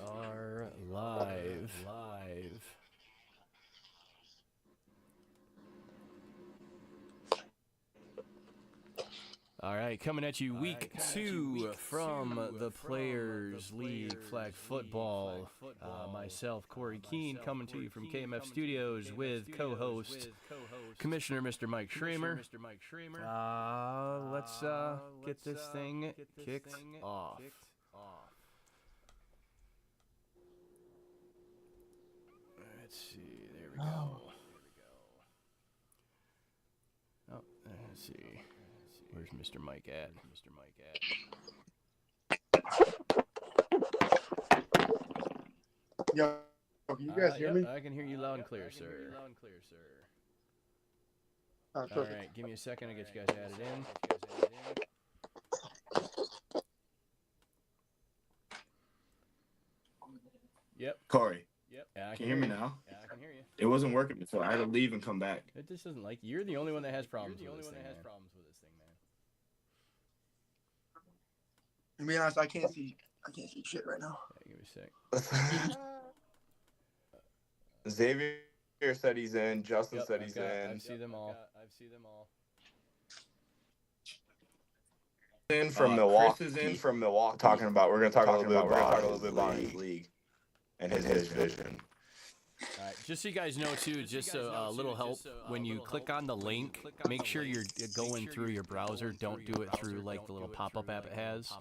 are live. All right, coming at you week 2 from the Players League Flag Football. Myself, Corey Keene, coming to you from KMF Studios with co-host Commissioner Mr. Mike Schramer. Let's get this thing kicked off. Let's see, there we go. Oh, let's see. Where's Mr. Mike at? Yo, can you guys hear me? I can hear you loud and clear, sir. Oh, All perfect. right, give me a second to get you guys added in. Yep. Corey, Yeah, can you hear me now? Yeah, I can hear you. It wasn't working before. I had to leave and come back. It just doesn't like you're the only one that has problems with this thing, man. To be honest, I can't see shit right now. Yeah, give me a sec. Xavier said he's in. Justin said he's in. I see them all. In from Milwaukee. Chris is in from Milwaukee. We're going to talk a little bit about his league and his vision. All right, just so you guys know too, just a little help, when you click on the link, make sure you're going through your browser. Don't do it through like the little pop-up app it has.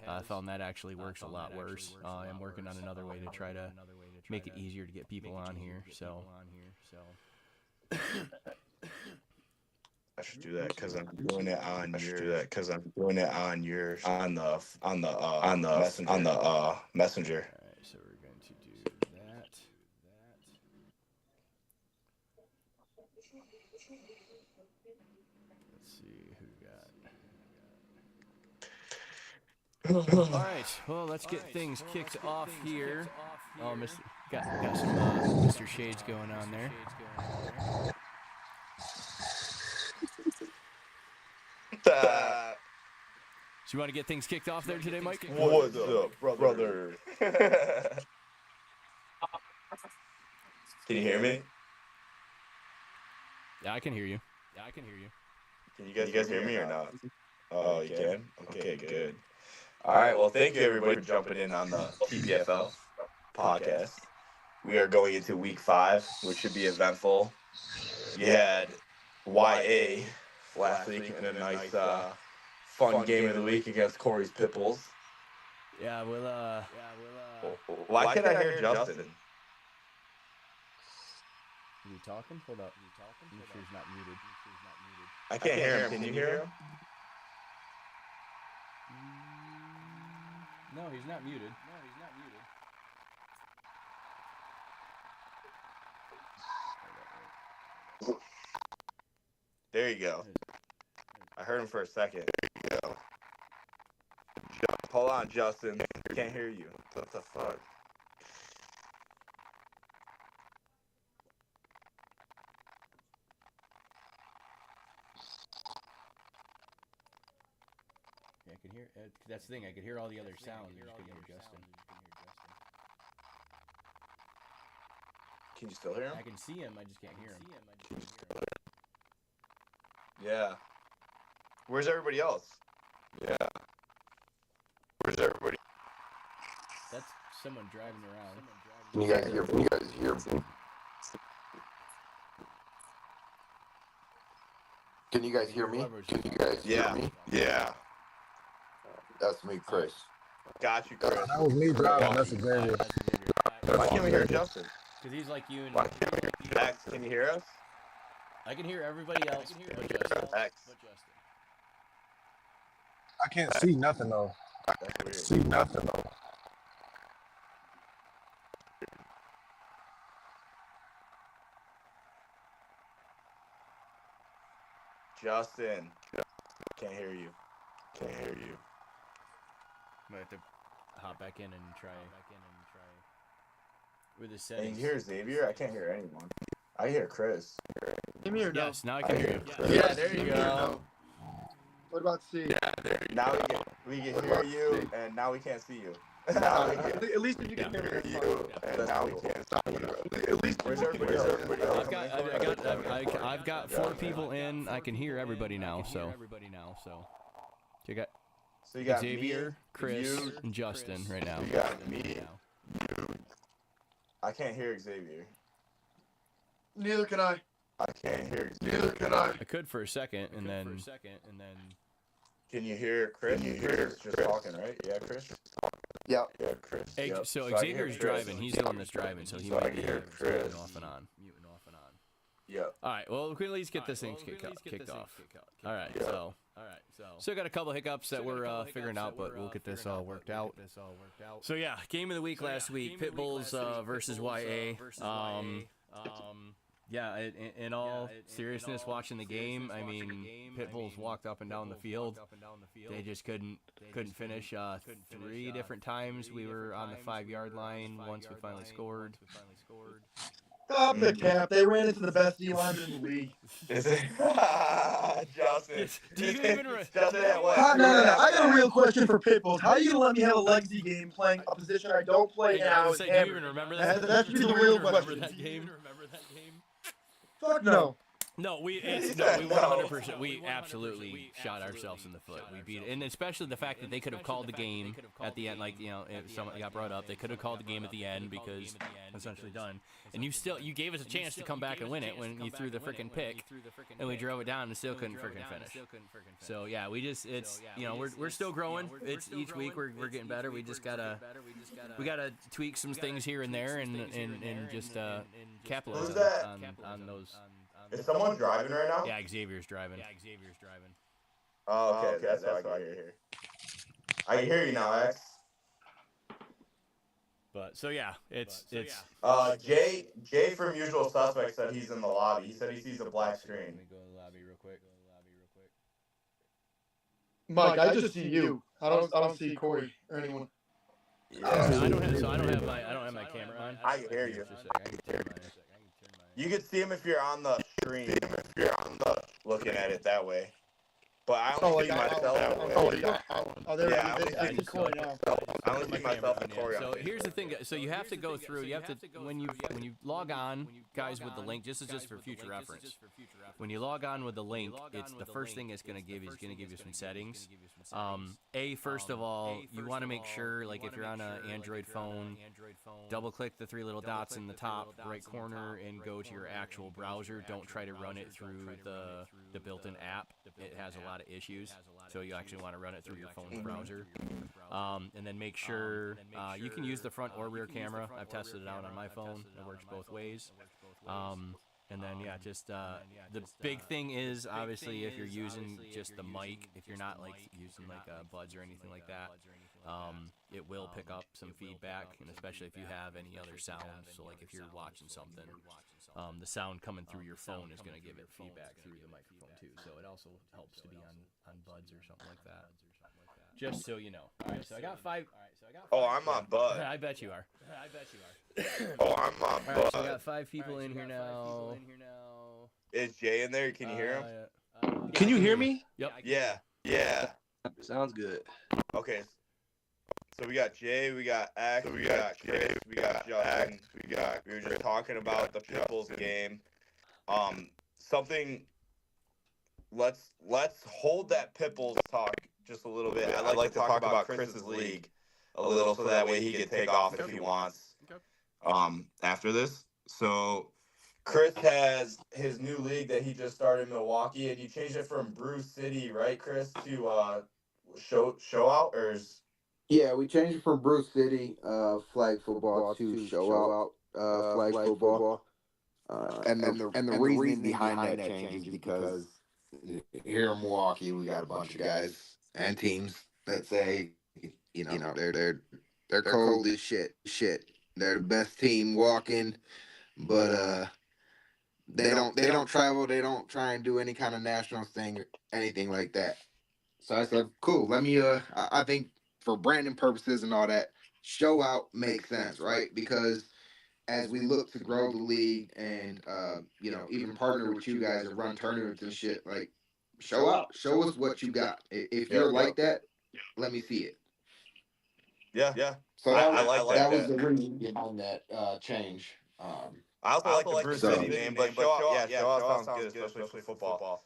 I found that actually works a lot worse. I'm working on another way to try to make it easier to get people on here. So I should do that because I'm doing it on the messenger. all right, so we're going to do that. Let's see who we got. All right, well, let's get things kicked off here. Oh, got some Mr. Shades going on there. So you want to get things kicked off there today, Mike? What's up, brother? Can you hear me? Yeah, I can hear you. Can you guys hear me or not? Oh, you can? Okay, good. All right, well, thank you, everybody, for jumping in on the TPFL podcast. We are going into week 5, which should be eventful. You had YA last week in a nice, fun game of the week against Corey's Pipples. Yeah, we'll Why can't I hear Justin? You talking? Hold up. Make sure he's not muted. I can't hear him. Can you hear him? No, he's not muted. There you go. I heard him for a second. There you go. Hold on, Justin. Can't hear you. What the fuck? Yeah, I can hear. That's the thing. I could hear all the other sounds. I just couldn't hear Justin. Can you still hear him? I can see him. I just can't hear him. Yeah. Where's everybody else? Yeah. Where's everybody? That's someone driving around. Can you guys hear me? Can you guys hear me? Yeah. Yeah. That's me, Chris. Got you, Chris. That was me driving. That's Xavier. Why can't we hear Justin? Because he's like you and Why can't we hear Max? Can you hear us? I can hear everybody else but Justin. X. I can't see nothing though. That's weird. Justin. Can't hear you. Might have to hop back in and try. With the Can settings. you hear Xavier? I can't hear anyone. I hear Chris. Hear me or no? Yes, now I can hear you. Yeah, there you go. What about C? Now we can hear you, and now we can't see you. Now we can At least if you can hear hear me. you, and now we can't stop you. At least Where's everybody else? I've got 4 people in. I can hear everybody now. So you got So you got Xavier, me, Chris, you, and Justin right now. You got me. You. I can't hear Xavier. Neither can I. I can't hear Xavier. Neither can I. I could for a second, and then Can you hear Chris? Chris just talking, right? Yeah, Chris. Yeah. Yeah, Chris. Hey, Yep. so I can Xavier's hear Chris. driving. He's the one that's driving, so he So I might can be hear Chris. muting off and on. Yep. All right. Well, we can at least get this thing kicked off. All right. So still got a couple hiccups that we're figuring out, but we'll get this all worked out. So yeah, game of the week last week: Pit Bulls versus YA. Yeah, in all seriousness, watching the game, I mean, Pit Bulls walked up and down the field. They just couldn't finish. 3 different times we were on the 5-yard line. Once we finally scored. Stop the cap. They ran into the best D lineman in the league. Is it? Justin. Do you even Justin at what? No. I got a real question for Pitbulls. How are you gonna let me have a legacy game playing a position I don't play and I was do you hammered? even remember That- that? that should be the real question. That game? Fuck no. No, we 100%. We absolutely shot ourselves in the foot. We beat it, and especially the fact that they could have called the game at the end. Like, you know, if someone got brought up, they could have called the game at the end because essentially done. And you gave us a chance to come back and win it when you threw the freaking pick, and we drove it down and still couldn't freaking finish. So yeah, we're still growing. It's each week we're getting better. We just gotta tweak some things here and there and just capitalize on those. Is someone driving right now? Yeah, Xavier's driving. Oh, okay. That's what I can hear. I can hear you now, X. But so yeah, it's Jay from Usual Suspects said he's in the lobby. He said he sees a black screen. Let me go to the lobby real quick. Mike, I just see you. I don't see Corey or anyone. Yeah. I don't have my camera on. I can hear you. Just a second. I can turn my You can see him if you're on the screen. Looking at it that way. But I only see myself that way. Oh, there Yeah, it is. I see Corey now. I only see myself and Corey. So here's the thing. So you have to go through. You have to when you log on, guys, with the link. This is just for future reference. When you log on with the link, it's the first thing it's going to give you. It's going to give you some settings. First of all, you want to make sure, like, if you're on an Android phone, double-click the 3 little dots in the top right corner and go to your actual browser. Don't try to run it through the built-in app. It has a lot of issues, so you actually want to run it through your phone's browser. And then make sure you can use the front or rear camera. I've tested it out on my phone. It works both ways. And then the big thing is, obviously, if you're using just the mic, if you're not like using like buds or anything like that, it will pick up some feedback, and especially if you have any other sound. So like if you're watching something, the sound coming through your phone is going to give it feedback through the microphone too. So it also helps to be on buds or something like that. Just so you know. All right, so I got 5. Oh, I'm on Bud. I bet you are. Oh, I'm on All right, so I Bud. got 5 people in here now. Is Jay in there? Can you hear him? Can you hear me? Yep. Yeah. Sounds good. Okay. So we got Jay, we got X, we got Chris, we got Justin, we were just talking about the Pitbulls game. Let's hold that Pitbulls talk just a little bit. I'd like to talk about Chris's league a little so that way he can take off if he wants. After this. So Chris has his new league that he just started in Milwaukee, and you changed it from Brew City, right, Chris, to show out, or is... Yeah, we changed it from Bruce City flag football to show out flag football. And the reason behind that change is because here in Milwaukee we got a bunch of guys and teams that say, they're cold as shit. They're the best team walking, but they don't travel. They don't try and do any kind of national thing or anything like that. So I said, cool. Let me. I think for branding purposes and all that, show out makes sense, right? Because as we look to grow the league and even partner with you guys and run tournaments and shit, like show out, show us what you got. If you're like that, let me see it. Yeah. So I like that that. was the reason behind that change. I also like the Brew City name, but show off sounds good, especially for football.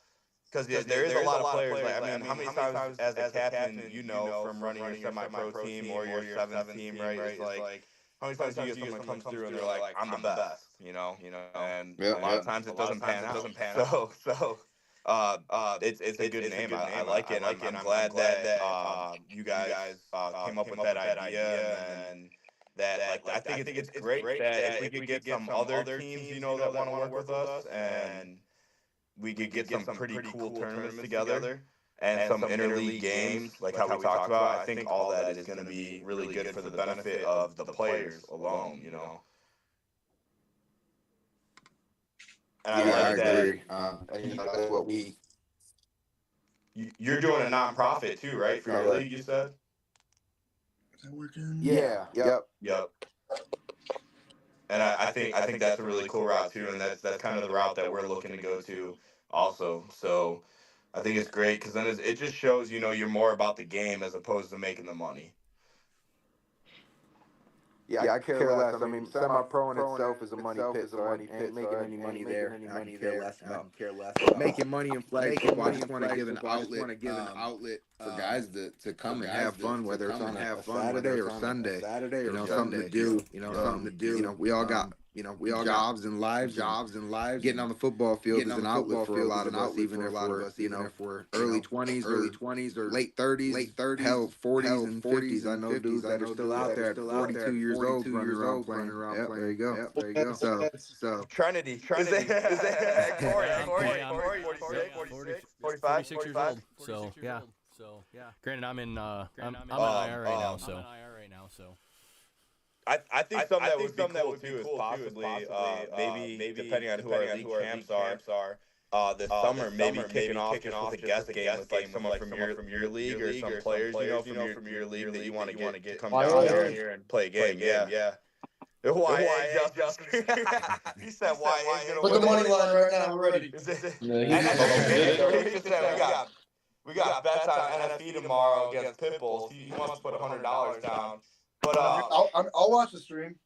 Because there is a lot of players. Like, I mean, how many times as a captain, from running your semi-pro team or your seventh team, right? It's like, how many times do you get someone comes through and they're like, I'm the best, and a lot of times it doesn't pan out. So, it's a good name. I like it. And I'm glad that you guys came up with that idea, and then that, like, I think it's great that if we could get some other teams, that want to work with us, and we could get some pretty cool tournaments together and some interleague games, like how we talked about. I think all that is going to be really good for the benefit of the players alone. And Yeah, I I like that. agree. That's what we. You're doing a nonprofit too, right? For your league, you said. Is that working? Yeah. Yep. Yep. And I think that's a really cool route too, and that's kind of the route that we're looking to go to also. So I think it's great because then it just shows you're more about the game as opposed to making the money. Yeah, I care less. I mean, semi-pro in itself is a money pit, so I ain't making any money there. I can care less about making money in flag football. I just want to give an outlet for guys to come and have fun, whether it's on a Saturday or Sunday. Something to do. Something to do. We all got jobs and lives. Getting on the football field is an outlet for a lot of us, even if we're early 20s or late 30s, hell 40s and 50s. I know dudes that are still out there at 42 years old running around playing. Yep, there you go. So Trinity. Is that Corey? 46 years old. So yeah. Granted, I'm in I'm an IR right now, so. I think something that would be cool too is possibly maybe depending on who our league champs are, this summer maybe kicking off just with a guest game with like someone from your league or some players from your league that you want to get to come down here and play a game. Yeah. YA Justin. He said YA gonna Put the money line right now. We're ready. We got bets on NFB tomorrow against Pitbulls. He wants to put $100 down. But I'll watch the stream.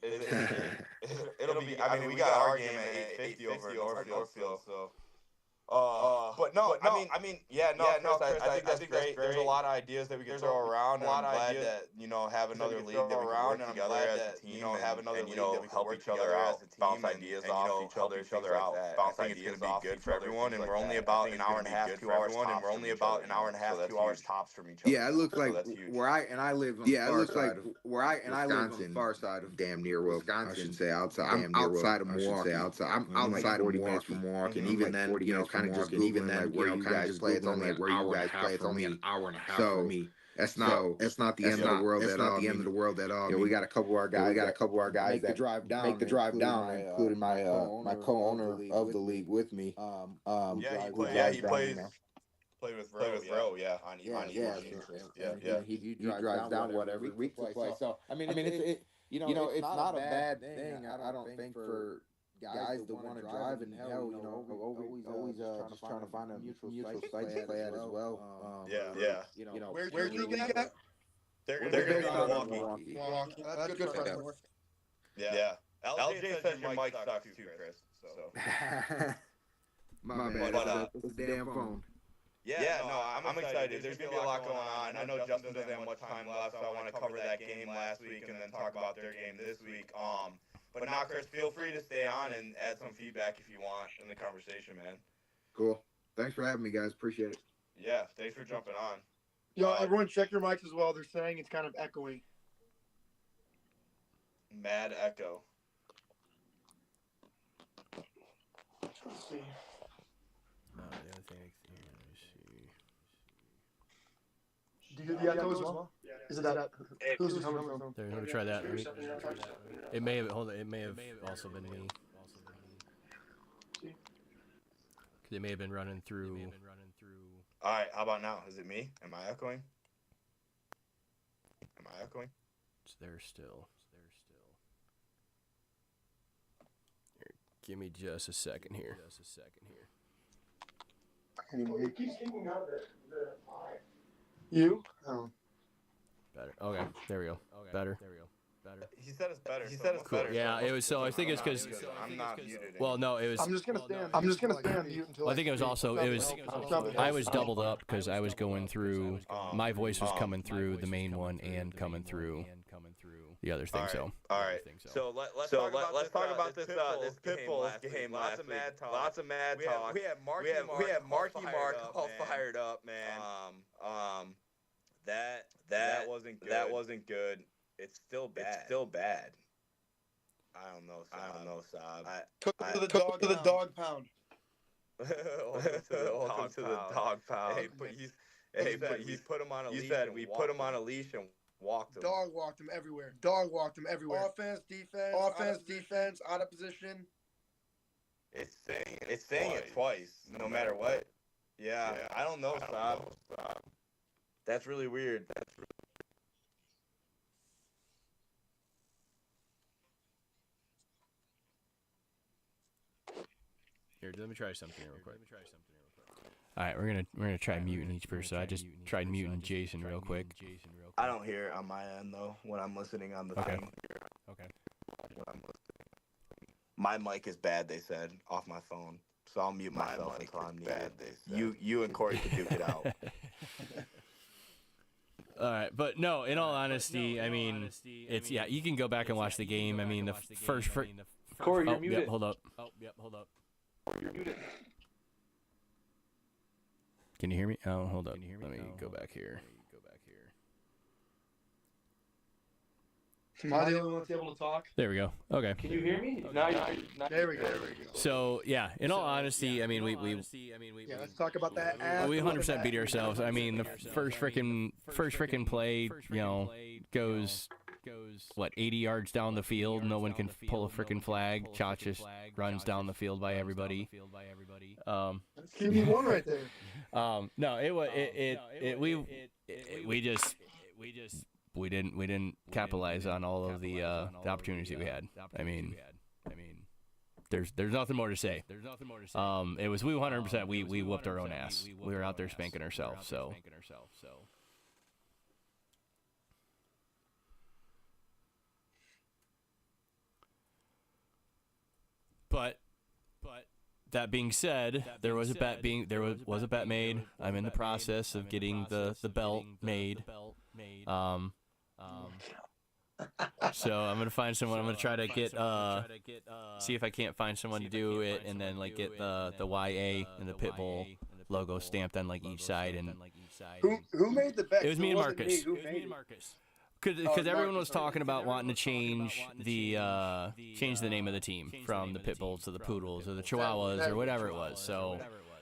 It'll be. I mean, we got our game at 850 over at Northfield. So. But no, I mean, Chris, I think that's great. There's a lot of ideas that we can throw around. And I'm glad that have another league that we can work together as a team and help each other out, bounce ideas off each other out. I think it's going to be good for everyone, and we're only about an hour and a half, 2 hours tops. And we're only about an hour and a half, 2 hours tops from each other. Yeah, it looks like where I live on the far side of Wisconsin, far side of damn near Wisconsin. I should say outside. I'm outside of Milwaukee. I'm outside of Milwaukee from Milwaukee, and even then, kind of just even then, where you guys play, it's only where you guys play, it's only an hour and a half for me. That's not the end of the world at all. That's not the end of the world at all. We got a couple of our guys. That make the drive down, including my co-owner of the league with me. He plays. Played with Ro, yeah, on He drives down every week to play. So I mean, it's not a bad thing. I don't think for guys that want to drive and always just trying to find a mutual site to play at as well. Where's your league at? They're going to be Milwaukee. That's good for us. Yeah. LJ says your mic sucks too, Chris. So. My bad. It's the damn phone. I'm excited. There's going to be a lot going on. I know Justin doesn't have much time left, so I want to cover that game last week and then talk about their game this week. But now, Chris, feel free to stay on and add some feedback if you want in the conversation, man. Cool. Thanks for having me, guys. Appreciate it. Yeah, thanks for jumping on. Yo, everyone check your mics as well. They're saying it's kind of echoing. Mad echo. Let's see. The other thing, let me see. Do you get the echo as well? Is it that? Who's it coming from? There, let me try that. It may have also been me. It may have been running through. All right, how about now? Is it me? Am I echoing? It's there still. Here, give me just a second here. You? Oh. Better. Okay. There we go. Better. He said it's better. Cool. Yeah, it was. So I think it's because. I'm not muted. Well, no, it was. I'm just gonna stay on mute until. Well, I think it was also. It was. I was doubled up because I was going through. My voice was coming through the main one and coming through the other thing. So. All right. So let's talk about this Pitbull game. Lots of mad talk. We had Marky Mark all fired up, man. That wasn't good. It's still bad. I don't know, Saab. Took to the dog pound. Welcome to the dog pound. Hey, but he's put him on a leash. You said we put him on a leash and walked him. Dog walked him everywhere. Offense, defense, out of position. It's saying it twice, no matter what. Yeah, I don't know, Saab. That's really weird. Here, let me try something real quick. All right, we're gonna try muting each person. I just tried muting Jason real quick. I don't hear it on my end though when I'm listening on the thing. Okay. My mic is bad, they said, off my phone, so I'll mute myself until I'm muted. You and Corey can duke it out. All right, but no, in all honesty, I mean, it's you can go back and watch the game. I mean, the first. Corey, you're muted. Yep, hold up. Hold up. You're muted. Can you hear me? Oh, hold up. Let me go back here. Am I the only one that's able to talk? There we go. Okay. Can you hear me? There we go. So yeah, in all honesty, I mean, we Yeah, let's talk about that. we 100% beat ourselves. I mean, the first freaking play, you know, goes what 80 yards down the field. No one can pull a freaking flag. Cha just runs down the field by everybody. That's QB1 right there. No, we didn't capitalize on all of the opportunities that we had. I mean, there's nothing more to say. It was we 100%. We whooped our own ass. We were out there spanking ourselves. So. But that being said, there was a bet made. I'm in the process of getting the belt made. So I'm gonna find someone. I'm gonna try to get see if I can't find someone to do it, and then like get the YA and the Pitbull logo stamped on like each side. And Who made the bet? it was me and wasn't Marcus. Who made it? Because everyone was talking about wanting to change the name of the team from the Pitbulls to the Poodles or the Chihuahuas or whatever it was. So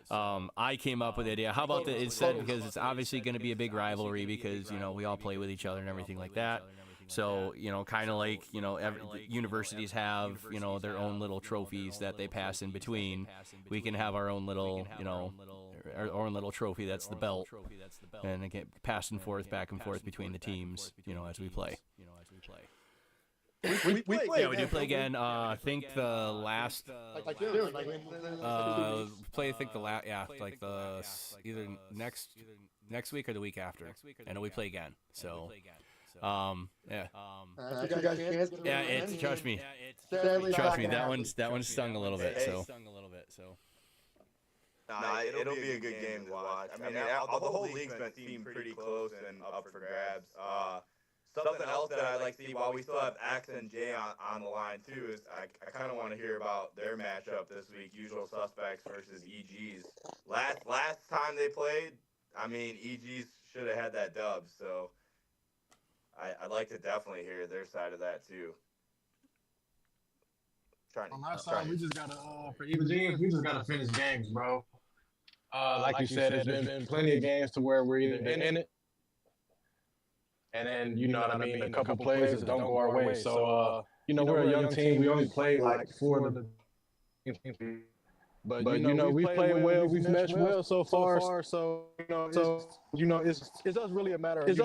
I came up with the idea. How about instead, because it's obviously going to be a big rivalry because, you know, we all play with each other and everything like that. So, you know, kind of like, you know, universities have, you know, their own little trophies that they pass in between. We can have our own little, you know, our own little trophy that's the belt. And it get passed and forth, back and forth between the teams, you know, as we play. We play. Yeah, we do play again. I think the last play. I think the last. Yeah, like the either next week or the week after. And we play again. So, yeah. Yeah, it's trust me. Trust me. That one stung a little bit. So. It'll be a good game to watch. I mean, the whole league's been seemed pretty close and up for grabs. Something else that I'd like to see while we still have X and J on the line too is I kind of want to hear about their matchup this week, Usual Suspects versus EGs. Last time they played, I mean, EGs should have had that dub, so I'd like to definitely hear their side of that too. On our side, we just gotta for Eva Jeans, we just gotta finish games, bro. Like you said, there's been plenty of games to where we're either in it, and then you know what I mean. A couple plays just don't go our way. So you know, we're a young team. We only played like 4 of the. But you know, we played well. We've meshed well so far. So you know, it's just really a matter of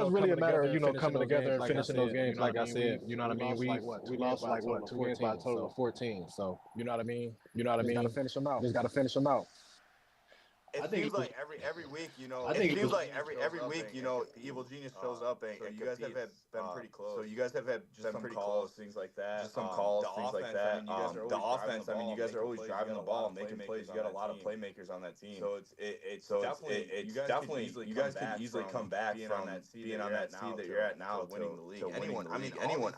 you know coming together and finishing those games. Like I said, you know what I mean. We lost like 2 games by a total of 14. So you know what I mean. Just gotta finish them out. It seems like every week, you know. I think it seems like Evil every week, you know, Evil Genius shows up and you guys have been pretty close. So you guys have been pretty close, things like that. Just some calls, things like that. The offense, I mean, you guys are always driving the ball, making plays. You got a lot of playmakers on that team. So it's definitely you guys can easily come back from being on that seed that you're at now to winning the league. Anyone,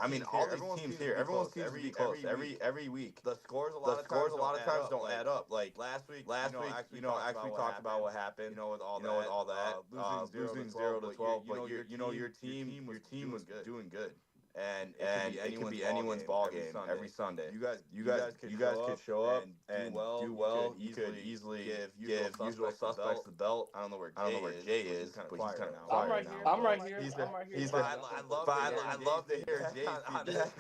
I mean, all these teams here, everyone seems to be close every week. The scores a lot of times don't add up. Like last week, you know, actually talked about what happened. You know, with all that, losing 0-12, but your team was doing good. And it could be anyone's ball game every Sunday. You guys could show up and do well. You could easily give Usual Suspects the belt. I don't know where Jay is, but he's kind of quiet now. I'm right here. I love to hear Jay on this.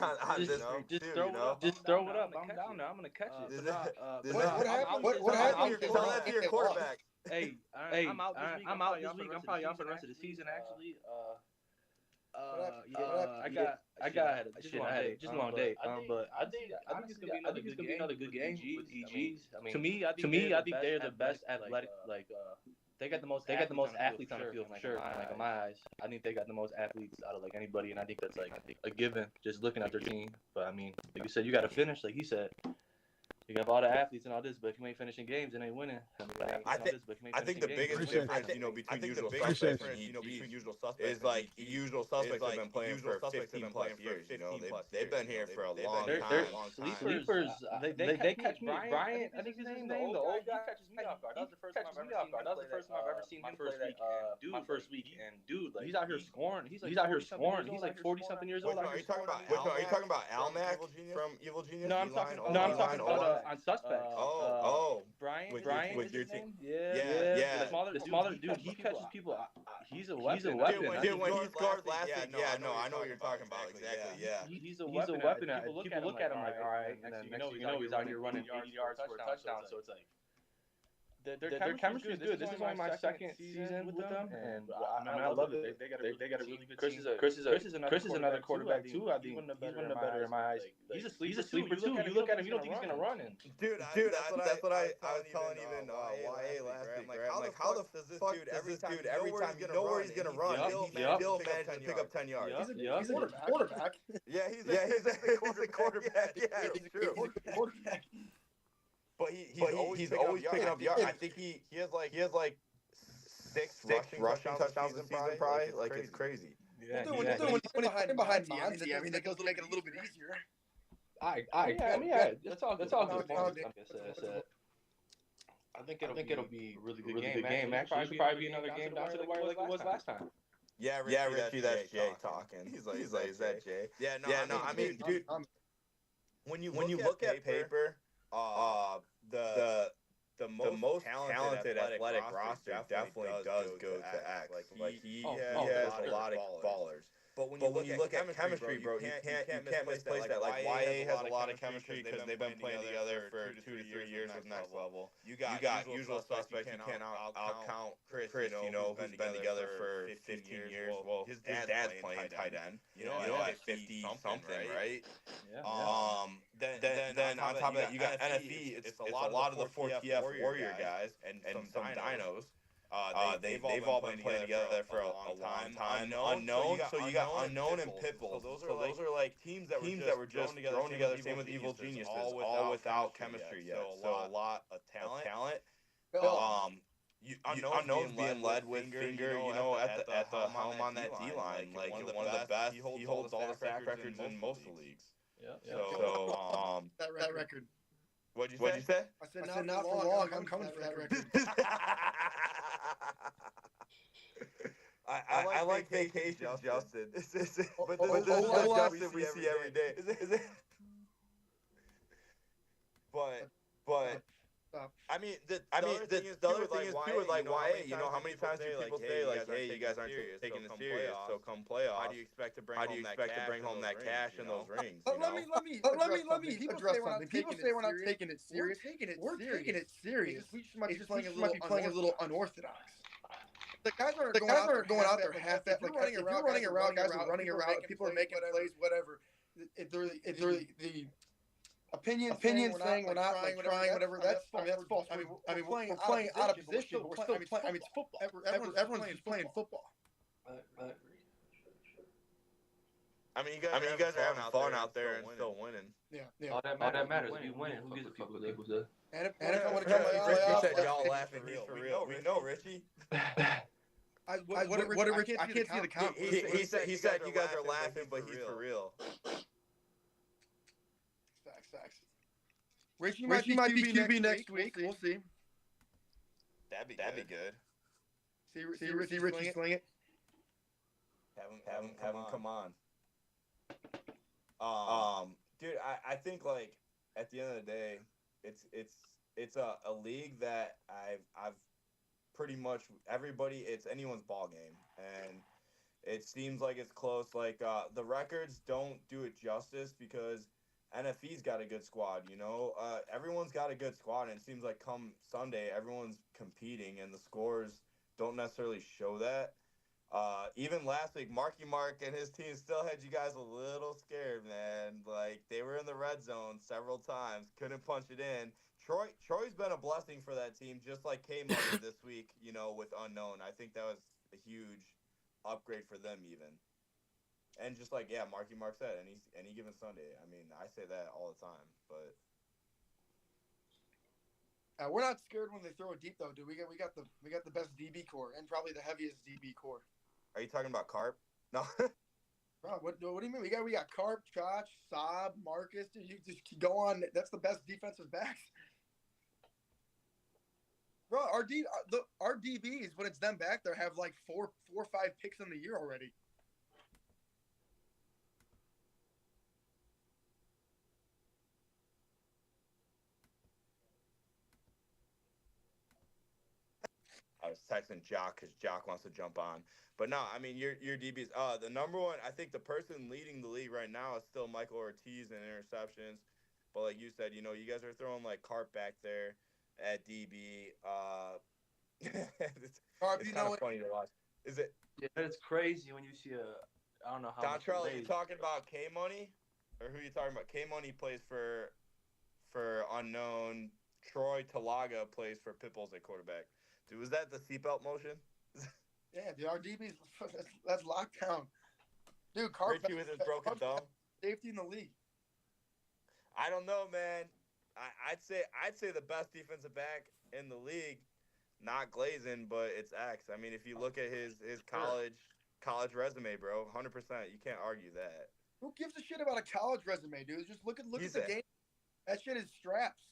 Just throw it up. I'm down there. I'm gonna catch it. What happened? What happened? Tell that to your quarterback. Hey, I'm out this week. I'm out this week. I'm probably out for the rest of the season. Actually, I had just a long day. But I think it's gonna be another good game with EGs. I mean, to me, I think they're the best athletic. They got the most athletes on the field for sure. Like in my eyes, I think they got the most athletes out of like anybody, and I think that's like a given. Just looking at their team. But I mean, like you said, you got to finish. Like he said. You got all the athletes and all this, but if you ain't finishing games, it ain't winning. I think the biggest difference, between Usual Suspects and Usual Suspects is like Usual Suspects have been playing for 15 plus years. You know, they've been here for a long time. Sleepers, they catch me. Brian, I think his name, the old guy, catches me off guard. That was the first time I've ever seen him play that. My first week, and dude, like he's out here scoring. He's out here scoring. He's like 40-something years old. Are you talking about Almac from Evil Genius? No, I'm talking about. On Suspects. Brian with your team. Yeah. The smaller dude. He catches people. He's a weapon. Dude, when he scored last week, I know what you're talking about. Exactly. Yeah. He's a weapon. People look at him like, all right, and then next thing you know, he's out here running 80 yards for a touchdown. So it's like. Their chemistry is good. This is only my second season with them, and I love it. They got a really good team. Chris is another quarterback too. I think he's one of the better in my eyes. He's a sleeper too. You look at him, you don't think he's gonna run. Dude, that's what I was telling even YA last week. Like, how the fuck does this dude every time you know where he's gonna run, he'll manage to pick up 10 yards. He's a quarterback. Yeah, he's a quarterback. Yeah, it's true. Quarterback. But he's always picking up yards. I think he has like six rushing touchdowns this season, probably. Like it's crazy. Yeah. When he's behind Monty, I mean, that goes to make it a little bit easier. That's all good. I think it'll be a really good game. Actually, it'll probably be another game down to the wire like it was last time. Yeah, Richie, that's Jay talking. He's like, is that Jay? Yeah, no. I mean, dude, when you look at paper. The most talented athletic roster definitely does go to X. Like he has a lot of ballers. But when you look at chemistry, bro, you can't misplace that. Like YA has a lot of chemistry because they've been playing together for 2 to 3 years with Next Level. You got Usual Suspects. You can't out-count Chris, who's been together for 15 years. Well, his dad's playing tight end. You know, like 50-something, right? Yeah. Then on top of that, you got NFE. It's a lot of the 4TF Warrior guys and some dinos. They've all been playing together for a long time. Unknown. So you got Unknown and Pitbull. So those are like teams that were just thrown together. Same with Evil Geniuses, all without chemistry yet. So a lot of talent. Unknown's being led with Finger, at the helm on that D line, like one of the best. He holds all the sack records in most of the leagues. Yeah. So that record. What'd you say? I said not for long. I'm coming for that record. I like Vacation Justin. But this is the Justin we see every day. Is it? But I mean, the other thing is too with like YA. You know, how many times do people say like, "Hey, you guys aren't taking this serious, so come playoffs." How do you expect to bring home that cash and those rings? Let me address something. People say we're not taking it serious. We're taking it serious. We just might be playing a little unorthodox. The guys aren't going out there half-assed. If you're running around, guys are running around. People are making plays, whatever. If they're the opinions saying we're not like trying whatever. That's false. We're playing out of position. But we're still playing. It's football. Everyone's just playing football. I mean, you guys are having fun out there and still winning. Yeah. All that matters. If you win, who gives a fuck what people say? And if I want to Richie said y'all laughing. He's for real. We know Richie. What did Richie? I can't see the comment. He said you guys are laughing, but he's for real. Facts. Richie might be QB next week. We'll see. That'd be good. See Richie sling it. Have him come on. Dude, I think like at the end of the day, it's a league that I've pretty much everybody. It's anyone's ball game, and it seems like it's close. Like the records don't do it justice because NFE's got a good squad. Everyone's got a good squad, and it seems like come Sunday, everyone's competing, and the scores don't necessarily show that. Even last week, Marky Mark and his team still had you guys a little scared, man. Like, they were in the red zone several times, couldn't punch it in. Troy's been a blessing for that team, just like K-Money this week, with Unknown. I think that was a huge upgrade for them even. And just like, yeah, Marky Mark said, any given Sunday. I mean, I say that all the time, but... We're not scared when they throw it deep, though, dude. We got the best DB core and probably the heaviest DB core. Are you talking about Carp? No. Bro, what do you mean? We got Carp, Chach, Saab, Marcus. Dude, you just go on. That's the best defensive backs. Bro, our DBs, when it's them back there, have like four or five picks in the year already. I was texting Jock because Jock wants to jump on. But no, I mean, your DBs. The number one, I think the person leading the league right now is still Michael Ortiz in interceptions. But like you said, you guys are throwing like Carp back there at DB. It's kind of funny to watch. Is it? Yeah, it's crazy when you see I don't know how. Dontrell, are you talking about K-Money? Or who are you talking about? K-Money plays for Unknown. Troy Talaga plays for Pitbulls at quarterback. Dude, was that the seatbelt motion? Yeah, dude, our DB's that's lockdown. Dude, Carp Richie with his broken thumb. Safety in the league. I don't know, man. I'd say the best defensive back in the league, not Glazin, but it's X. I mean, if you look at his college resume, bro, 100%, you can't argue that. Who gives a shit about a college resume, dude? Just look at the game. That shit is straps.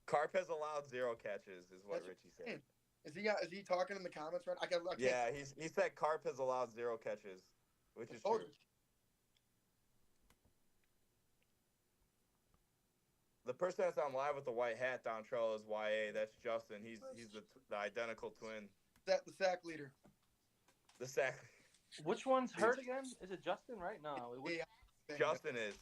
Carp has allowed 0 catches, is what Richie said. Is he talking in the comments right now? Yeah, he said Carp has allowed 0 catches, which is true. The person that's on live with the white hat, Dontrell, is YA. That's Justin. He's the identical twin. The sack leader. The sack. Which one's hurt again? Is it Justin? Right? No. Justin is.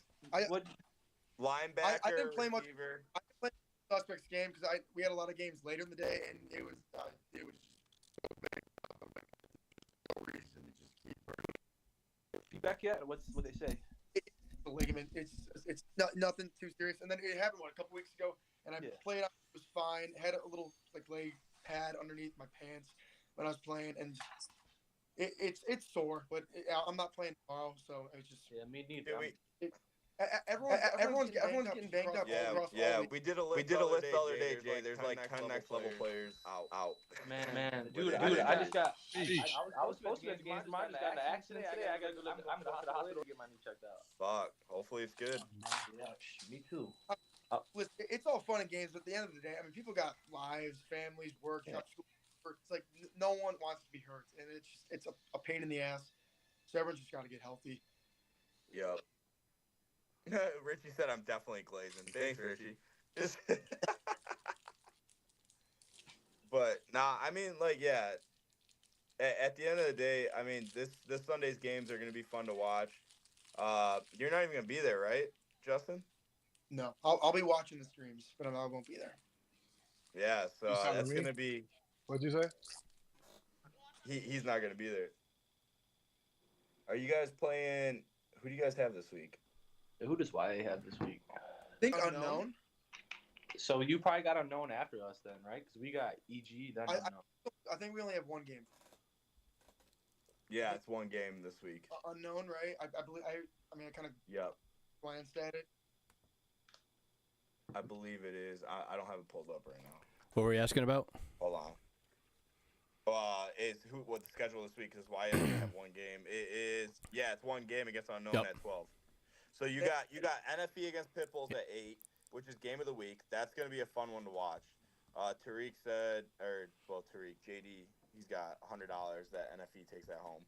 Linebacker. I didn't play much. Receiver. I didn't play Suspects game because we had a lot of games later in the day, and it was just so big. No reason to just keep hurting. Feedback yet? What they say? The ligament. It's nothing too serious. And then it happened a couple weeks ago, and I played. It was fine. Had a little leg pad underneath my pants when I was playing, and it's sore. But I'm not playing tomorrow, so it's just me neither. Everyone's getting banged up. Yeah. We did a list the other day, Jay. There's like 10 next level players out. Man, dude, I just got. I was supposed to get the game tomorrow. I just got in an accident today. I gotta go. I'm going to the hospital to get my knee checked out. Fuck. Hopefully it's good. Yeah, me too. Listen, it's all fun and games, but at the end of the day, I mean, people got lives, families, work, school. It's like no one wants to be hurt, and it's a pain in the ass. So everyone's just got to get healthy. Yep. Richie said I'm definitely glazing. Thanks, Richie. But I mean, like, yeah. At the end of the day, I mean, this Sunday's games are gonna be fun to watch. You're not even gonna be there, right, Justin? No, I'll be watching the streams, but I won't be there. Yeah, so that's gonna be. What'd you say? He's not gonna be there. Are you guys playing? Who do you guys have this week? Who does YA have this week? I think unknown. So you probably got unknown after us then, right? Because we got EG, then unknown. I think we only have one game. Yeah, it's one game this week. Unknown, right? I believe. I mean, I kind of glanced at it. I believe it is. I don't have it pulled up right now. What were you asking about? Hold on. Is what the schedule this week? Because YA only have one game. It is. Yeah, it's one game against unknown at 12. So you got NFE against Pitbulls at 8, which is game of the week. That's gonna be a fun one to watch. Tariq said, Tariq, JD, he's got $100 that NFE takes at home.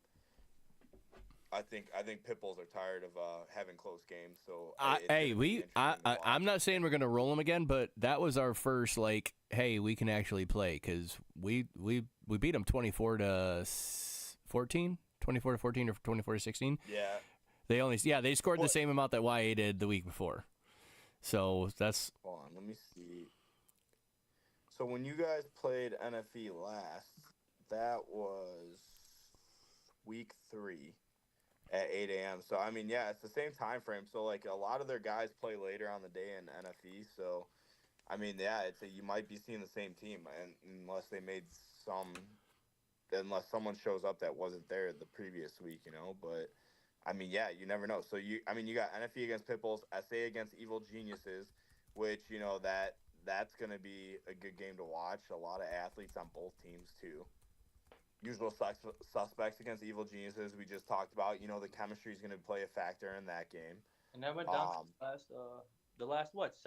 I think Pitbulls are tired of having close games. So I'm not saying we're gonna roll them again, but that was our first hey, we can actually play because we beat them 24-14, 24-14 or 24-16. Yeah. They scored the same amount that YA did the week before. So that's. Hold on, let me see. So when you guys played NFE last, that was week 3 at 8 a.m. So I mean, yeah, it's the same time frame. So a lot of their guys play later on the day in NFE. So I mean, yeah, you might be seeing the same team, unless they made unless someone shows up that wasn't there the previous week, But I mean, yeah, you never know. So you got NFE against Pitbulls, SA against Evil Geniuses, which that's gonna be a good game to watch. A lot of athletes on both teams too. Usual suspects against Evil Geniuses. We just talked about. The chemistry is gonna play a factor in that game. And that went down the last last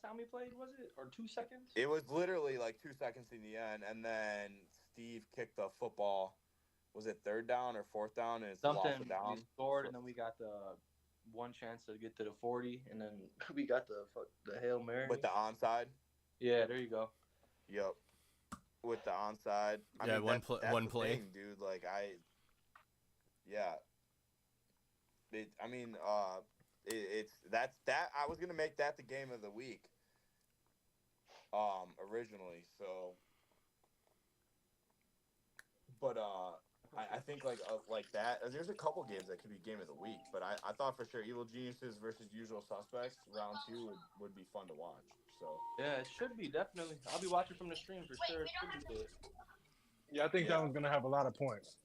time we played, was it? Or 2 seconds? It was literally 2 seconds in the end, and then Steve kicked the football. Was it 3rd down or 4th down? And something lost it down. We scored, and then we got the one chance to get to the 40, and then we got the Hail Mary. With the onside? Yeah, there you go. Yep. With the onside. One play. Thing, dude. I was gonna make that the game of the week. Originally, so. But I think that. There's a couple games that could be game of the week, but I thought for sure Evil Geniuses versus Usual Suspects round 2 would be fun to watch. So yeah, it should be definitely. I'll be watching from the stream for sure. It should be good. Yeah, I think that one's gonna have a lot of points.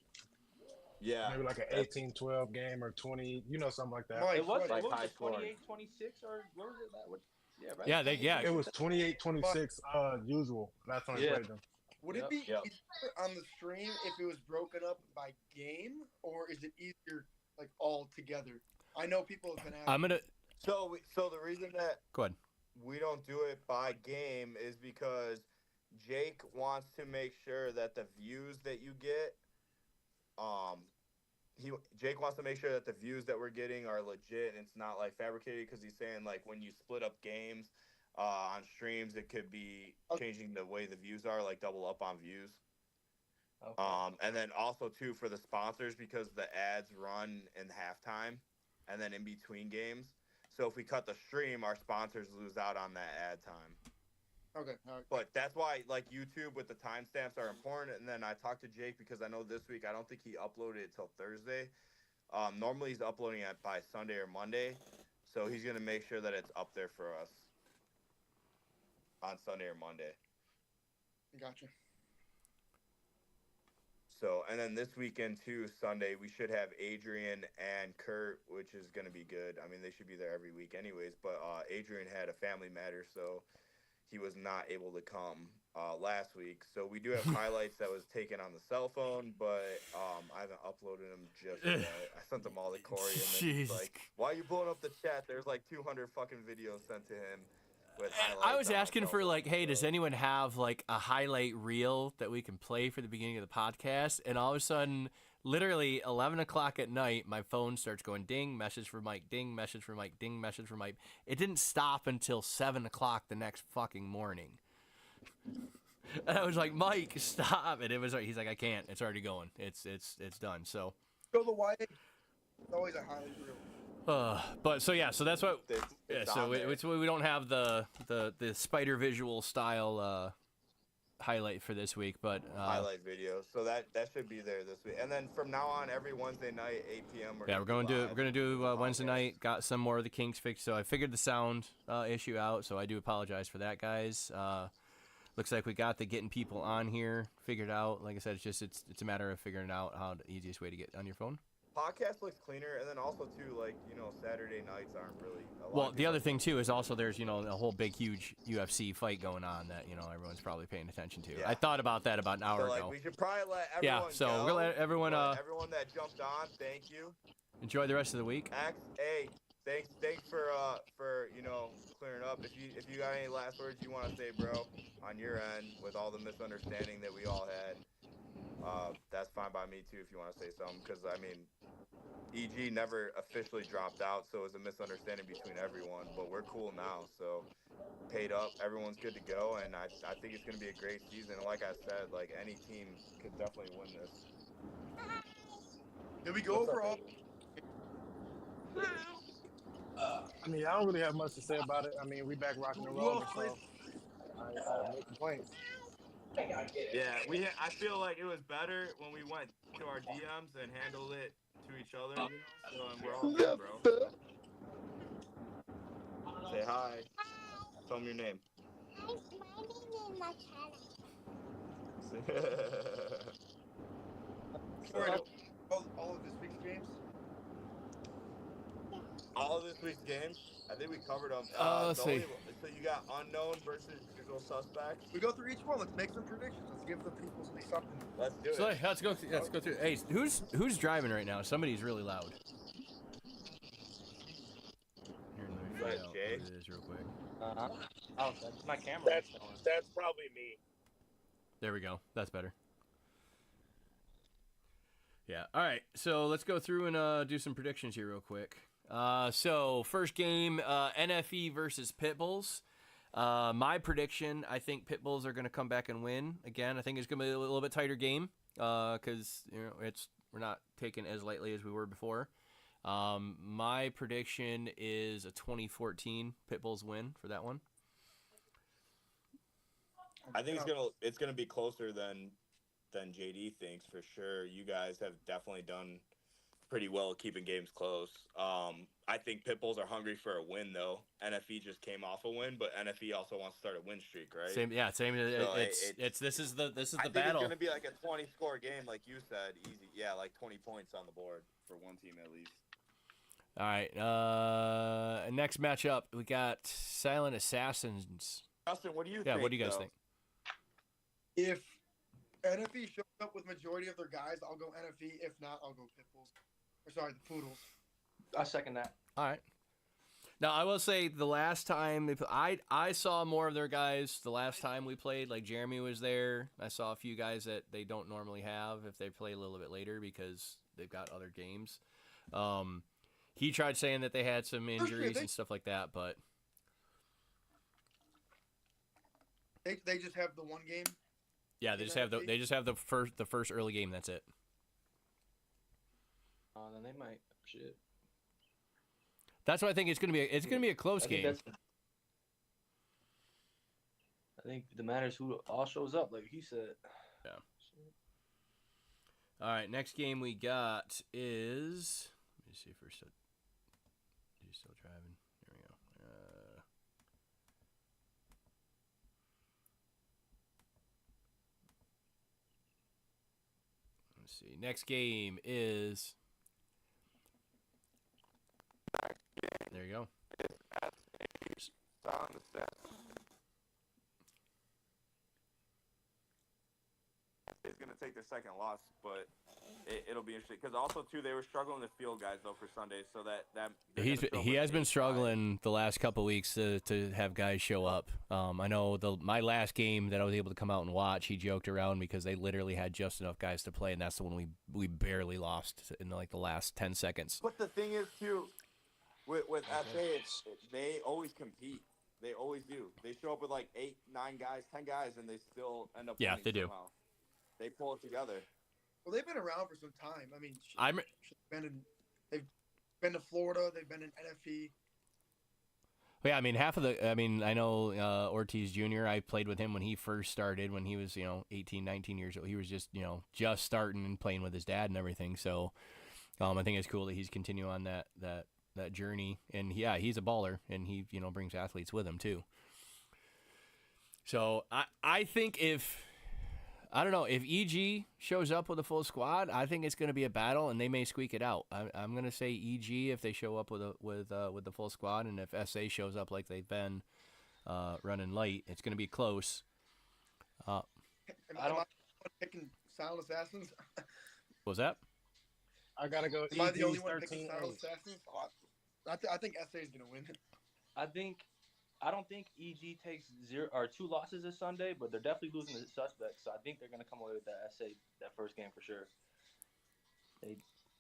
Yeah, maybe an 18-12 game or 20, something like that. It was 28-26 or what was it? Yeah, right. Yeah, it was 28-26. Usual. Last time I played them. Would it be easier on the stream if it was broken up by game, or is it easier all together? I know people have been asking. I'm gonna. So the reason that go ahead. We don't do it by game is because Jake wants to make sure that the views that you get, Jake wants to make sure that the views that we're getting are legit and it's not fabricated, because he's saying when you split up games on streams, it could be changing the way the views are, double up on views. Okay. And then also too for the sponsors, because the ads run in halftime and then in between games. So if we cut the stream, our sponsors lose out on that ad time. Okay. All right. But that's why YouTube with the timestamps are important. And then I talked to Jake because I know this week I don't think he uploaded it till Thursday. Normally he's uploading it by Sunday or Monday. So he's gonna make sure that it's up there for us on Sunday or Monday. Gotcha. So, and then this weekend too, Sunday, we should have Adrian and Kurt, which is going to be good. I mean, they should be there every week anyways, but Adrian had a family matter, so he was not able to come last week. So we do have highlights that was taken on the cell phone, but I haven't uploaded them just yet. I sent them all to Corey, and then he's like, why are you blowing up the chat? There's 200 fucking videos sent to him. I was asking for hey, does anyone have a highlight reel that we can play for the beginning of the podcast? And all of a sudden, literally 11 o'clock at night, my phone starts going ding, message for Mike, ding, message for Mike, ding, message for Mike. It didn't stop until 7 o'clock the next fucking morning. And I was like, Mike, stop! And he's like, I can't. It's already going. It's done. So. Go the YA. It's always a highlight reel. But so that's what. We don't have the spider visual style highlight for this week, but highlight video. So that should be there this week. And then from now on, every Wednesday night, 8 p.m. We're gonna do Wednesday night. Got some more of the kinks fixed, so I figured the sound issue out. So I do apologize for that, guys. Looks like we got the getting people on here figured out. Like I said, it's a matter of figuring out how the easiest way to get on your phone. Podcast looks cleaner, and then also too, like, you know, Saturday nights aren't really. Well, the other thing too is also there's, you know, a whole big huge UFC fight going on that, you know, everyone's probably paying attention to. Yeah. I thought about that about an hour ago. We should probably let everyone. Yeah, so go. we're gonna let everyone. Everyone that jumped on, thank you. Enjoy the rest of the week. Hey, thanks for you know, clearing up. If you got any last words you want to say, bro, on your end with all the misunderstanding that we all had, that's fine by me too. If you want to say something, because I mean, EG never officially dropped out, so it was a misunderstanding between everyone. But we're cool now, so paid up, everyone's good to go, and I think it's gonna be a great season. Like I said, like any team could definitely win this. Did we go overall? I mean, I don't really have much to say about it. I mean, we back rocking and rolling, so I have no complaints. Yeah, I feel like it was better when we went to our DMs and handled it to each other. You know? So, and we're all good, bro. Say hi. Tell them your name. My name is Marcella. All of this week's games? All of this week's games? I think we covered them. Let's see. So you got unknown versus usual suspects. We go through each one. Let's make some predictions. Let's give the people something. Let's do it. So let's go through. Hey, who's driving right now? Somebody's really loud. Here, let me find out Jay? what it is real quick. Oh, that's my camera. That's probably me. There we go. That's better. Yeah. All right. So let's go through and do some predictions here real quick. So first game, NFE versus Pitbulls. My prediction, I think Pitbulls are going to come back and win again. I think it's going to be a little bit tighter game because you know we're not taking as lightly as we were before. My prediction is a 2014 Pitbulls win for that one. I think it's gonna be closer than JD thinks for sure. You guys have definitely done pretty well keeping games close. I think Pitbulls are hungry for a win though. NFE just came off a win, but NFE also wants to start a win streak, right? Same. So This is the I think battle. it's gonna be like a 20-score game, like you said, easy. Yeah, like 20 points on the board for one team at least. All right. Next matchup, we got Silent Assassins. Justin, what do you think? Yeah, what do you guys though? think? If NFE shows up with majority of their guys, I'll go NFE. If not, I'll go Pitbulls. Or sorry, the Poodles. I second that. All right. Now I will say the last time I saw more of their guys the last time we played. Like Jeremy was there. I saw a few guys that they don't normally have if they play a little bit later because they've got other games. He tried saying that they had some injuries and stuff like that, but they just have the one game. yeah, they just have the first early game. That's it. Then they might shit. That's why I think it's gonna be a close game. I think the matters who all shows up, like he said. Yeah. All right, next game we got is. Let me see if we're still. He's still driving. Here we go. Let's see. Next game is. There you go. It's going to take their second loss, but it'll be interesting because also too they were struggling to field guys though for Sundays, so that he has been struggling the last couple weeks to have guys show up. I know my last game that I was able to come out and watch, he joked around because they literally had just enough guys to play, and that's the one we barely lost in like the last 10 seconds. But the thing is too, with FA, they always compete. They always do. They show up with like 8, 9 guys, 10 guys, and they still end up. Yeah, winning they do. somehow. They pull it together. Well, they've been around for some time. I mean, they've been in Florida. They've been in NFE. Well, yeah, I mean, I know Ortiz Jr., I played with him when he first started, when he was, 18, 19 years old. He was just, just starting and playing with his dad and everything. So I think it's cool that he's continuing on that journey. And, yeah, he's a baller, and he, brings athletes with him, too. So I think if EG shows up with a full squad, I think it's going to be a battle, and they may squeak it out. I'm going to say EG if they show up with the full squad, and if SA shows up like they've been running light, it's going to be close. Am I picking Silent Assassins? What was that? I gotta go. Am I the only one picking Silent Assassins? I think SA is going to win. I don't think EG takes 0 or 2 losses this Sunday, but they're definitely losing the suspects. So I think they're gonna come away with that SA that first game for sure.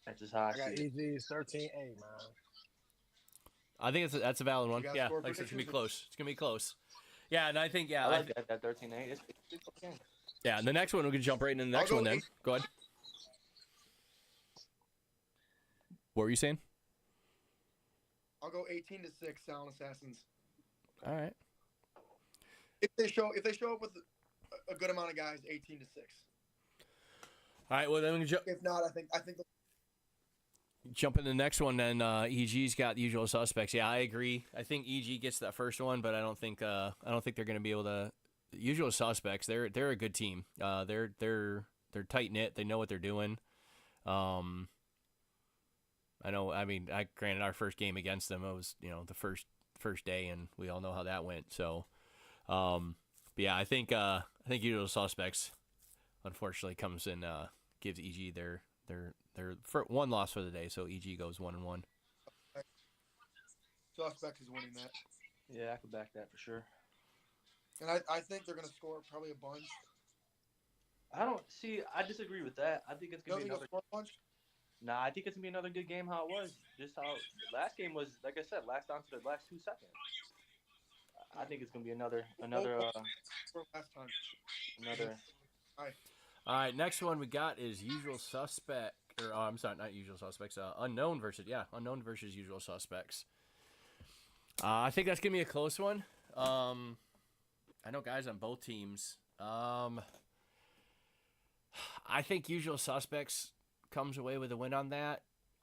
That's just how I got see it. EG 13-8, man. I think that's a valid one. Yeah, like it's gonna be close. It's gonna be close. Yeah, and I think I like that 13-8. It's okay. Yeah, and the next one we can jump right into the next one then. Go ahead. What were you saying? I'll go 18-6 Silent Assassins. All right. If they show up with a good amount of guys, 18-6. All right. Well, then we can jump. If not, I think Jump in the next one. Then EG's got the usual suspects. Yeah, I agree. I think EG gets that first one, but I don't think they're going to be able to. Usual suspects. They're a good team. They're tight knit. They know what they're doing. I know. I mean, granted our first game against them, it was the first day, and we all know how that went. So, but yeah, I think usual suspects, unfortunately, comes in gives EG their one loss for the day. So EG goes 1-1. Suspects is winning that. Yeah, I could back that for sure. And I think they're gonna score probably a bunch. I disagree with that. I think it's gonna be another. Score a bunch? Nah, I think it's gonna be another good game. How it was, just how the last game was. Like I said, last down to the last 2 seconds. I think it's gonna be another. Last time. Another. All right, next one we got is usual suspect, or I'm sorry, not usual suspects. Unknown versus usual suspects. I think that's gonna be a close one. I know guys on both teams. I think usual suspects comes away with a win on that,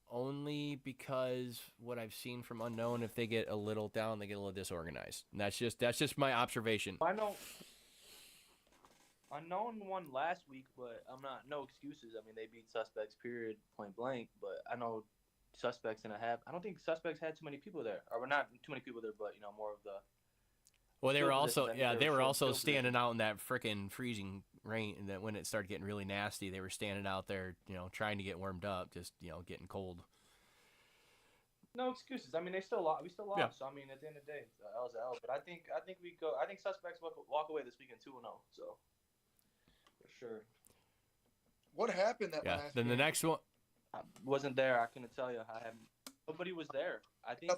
only because what I've seen from Unknown, if they get a little down, they get a little disorganized. And that's just my observation. I know Unknown won last week, but no excuses. I mean, they beat Suspects, period, point blank. But I know Suspects I don't think Suspects had too many people there, or not too many people there, but more of the. Well, they were also standing out in that frickin' freezing rain, and that when it started getting really nasty, they were standing out there, trying to get warmed up, just getting cold. No excuses. I mean, we still lost. Yeah. So I mean, at the end of the day, L's L. But I think Suspects walk away this weekend 2-0. So for sure. What happened that last? Then game? the next one. I wasn't there. I couldn't tell you. Nobody was there. I think.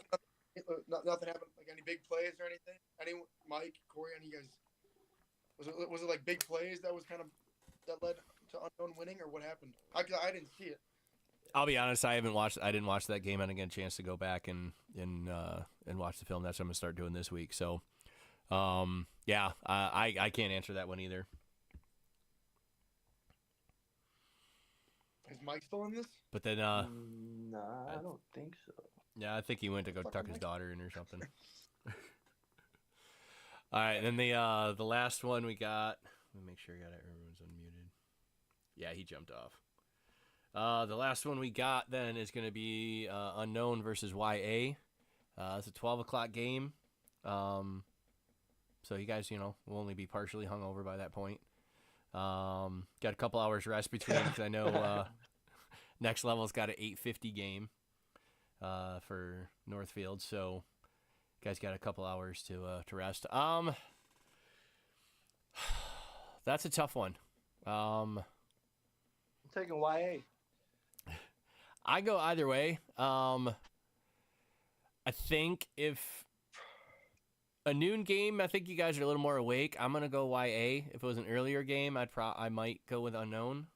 Nothing happened. Like any big plays or anything. Mike, Corey, any guys? Was it like big plays that led to Unknown winning, or what happened? I didn't see it. I'll be honest. I didn't watch that game. I didn't get a chance to go back and watch the film. That's what I'm gonna start doing this week. So, yeah, I can't answer that one either. Is Mike still in this? But then, nah, I don't think so. Yeah, I think he went to go tuck his daughter in or something. All right, and then the last one we got. Let me make sure everyone's unmuted. Yeah, he jumped off. The last one we got then is going to be Unknown versus YA. It's a 12:00 game. So you guys, will only be partially hungover by that point. Got a couple hours rest between, because I know Next Level's got an 8:50 game for Northfield, so you guys got a couple hours to rest. That's a tough one. I'm taking YA. I go either way. I think if a noon game, I think you guys are a little more awake. I'm gonna go YA. If it was an earlier game, I might go with Unknown.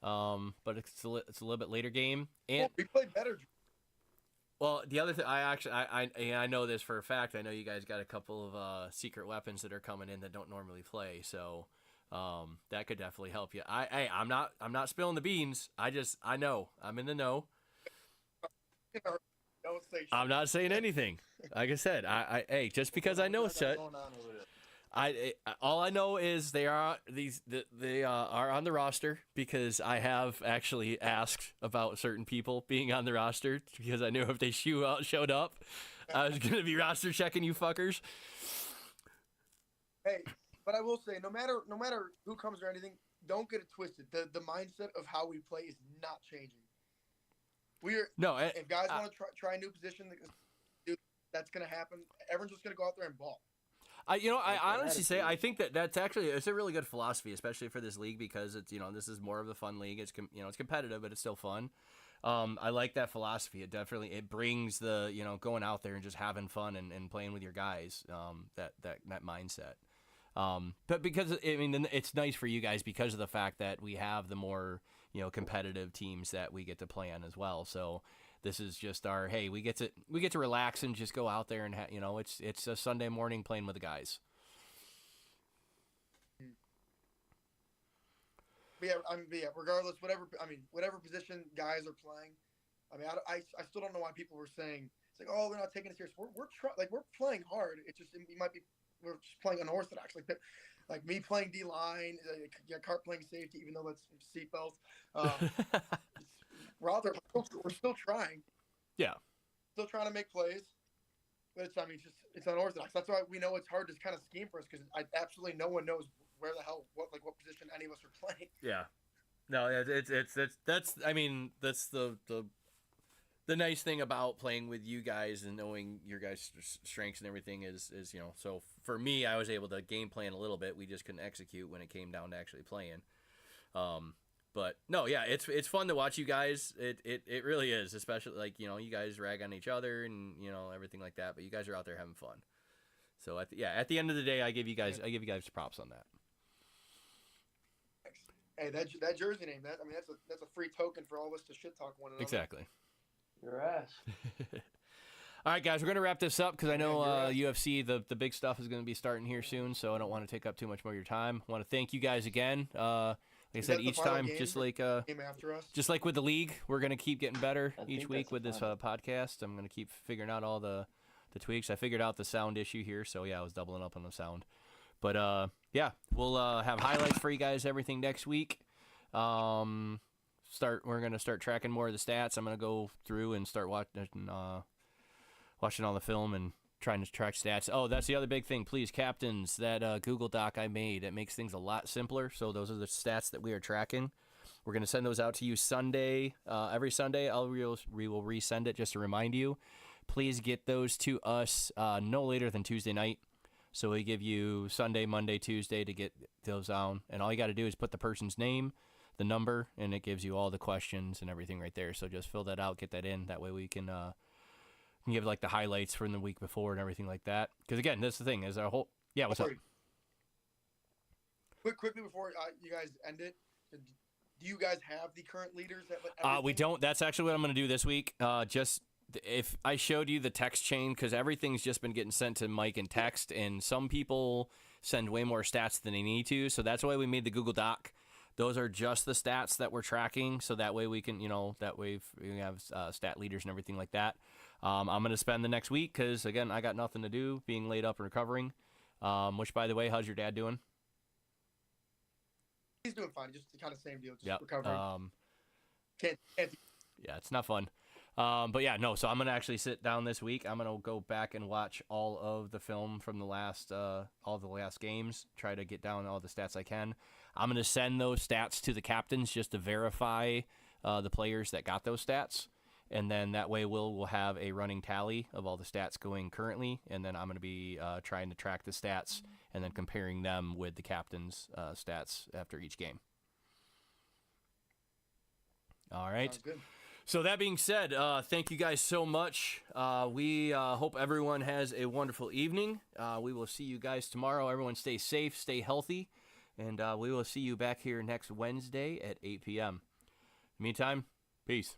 But it's a little bit later game. And we played better. Well, the other thing, I know this for a fact. I know you guys got a couple of secret weapons that are coming in that don't normally play, so that could definitely help you. I'm not spilling the beans. I know. I'm in the know. Don't say shit. I'm not saying anything. Like I said, hey, just because I know shit. All I know is they are on the roster because I have actually asked about certain people being on the roster because I knew if they showed up, I was gonna be roster checking you fuckers. Hey, but I will say, no matter who comes or anything, don't get it twisted. The mindset of how we play is not changing. If guys want to try a new position, that's gonna happen. Everyone's just gonna go out there and ball. I honestly say I think that's actually it's a really good philosophy, especially for this league because it's this is more of a fun league. It's it's competitive, but it's still fun. I like that philosophy. It brings the going out there and just having fun and playing with your guys. That mindset. But because it's nice for you guys because of the fact that we have the more competitive teams that we get to play on as well. So. This is just our we get to relax and just go out there and it's a Sunday morning playing with the guys. But yeah, regardless, whatever position guys are playing, I still don't know why people were saying it's like, oh, they're not taking it serious. We're playing hard. It's just we're just playing unorthodox, like me playing D line, Cart playing safety, even though that's seatbelts. We're out there. We're still trying. Yeah. Still trying to make plays. But it's unorthodox. That's why we know it's hard to kind of scheme for us because absolutely no one knows where the hell what position any of us are playing. Yeah. No, that's the nice thing about playing with you guys and knowing your guys' strengths and everything is so for me I was able to game plan a little bit. We just couldn't execute when it came down to actually playing. But no, yeah, it's fun to watch you guys. It really is, especially you guys rag on each other and everything like that. But you guys are out there having fun. So at the end of the day, I give you guys props on that. Hey, that jersey name that's a free token for all of us to shit talk one another. Exactly. Your ass. All right, guys, we're gonna wrap this up because I know UFC the big stuff is gonna be starting here soon, so I don't want to take up too much more of your time. I want to thank you guys again. Like I said, each time, just like with the league, we're gonna keep getting better each week with this podcast. I'm gonna keep figuring out all the tweaks. I figured out the sound issue here, so yeah, I was doubling up on the sound. But yeah, we'll have highlights for you guys everything next week. We're gonna start tracking more of the stats. I'm gonna go through and start watching all the film and trying to track stats. Oh, that's the other big thing. Please, captains, that Google Doc I made, it makes things a lot simpler. So those are the stats that we are tracking. We're going to send those out to you Sunday. Every Sunday, we will resend it just to remind you. Please get those to us no later than Tuesday night. So we give you Sunday, Monday, Tuesday to get those on. And all you got to do is put the person's name, the number, and it gives you all the questions and everything right there. So just fill that out, get that in. That way we can give like the highlights from the week before and everything like that. Because again, that's the thing is our whole what's up? Quickly before you guys end it, do you guys have the current leaders? We don't. That's actually what I'm going to do this week. Just if I showed you the text chain, because everything's just been getting sent to Mike in text, and some people send way more stats than they need to. So that's why we made the Google Doc. Those are just the stats that we're tracking, so that way we can, that way we have stat leaders and everything like that. I'm going to spend the next week because, again, I got nothing to do, being laid up and recovering. Which, by the way, how's your dad doing? He's doing fine. Just kind of same deal, just recovering. Yeah, it's not fun. But yeah, no. So I'm gonna actually sit down this week. I'm gonna go back and watch all of the film from the last games. Try to get down all the stats I can. I'm gonna send those stats to the captains just to verify the players that got those stats, and then that way we'll have a running tally of all the stats going currently, and then I'm gonna be trying to track the stats and then comparing them with the captains' stats after each game. All right. Sounds good. So that being said, thank you guys so much. We hope everyone has a wonderful evening. We will see you guys tomorrow. Everyone stay safe, stay healthy, and we will see you back here next Wednesday at 8 p.m. Meantime, peace.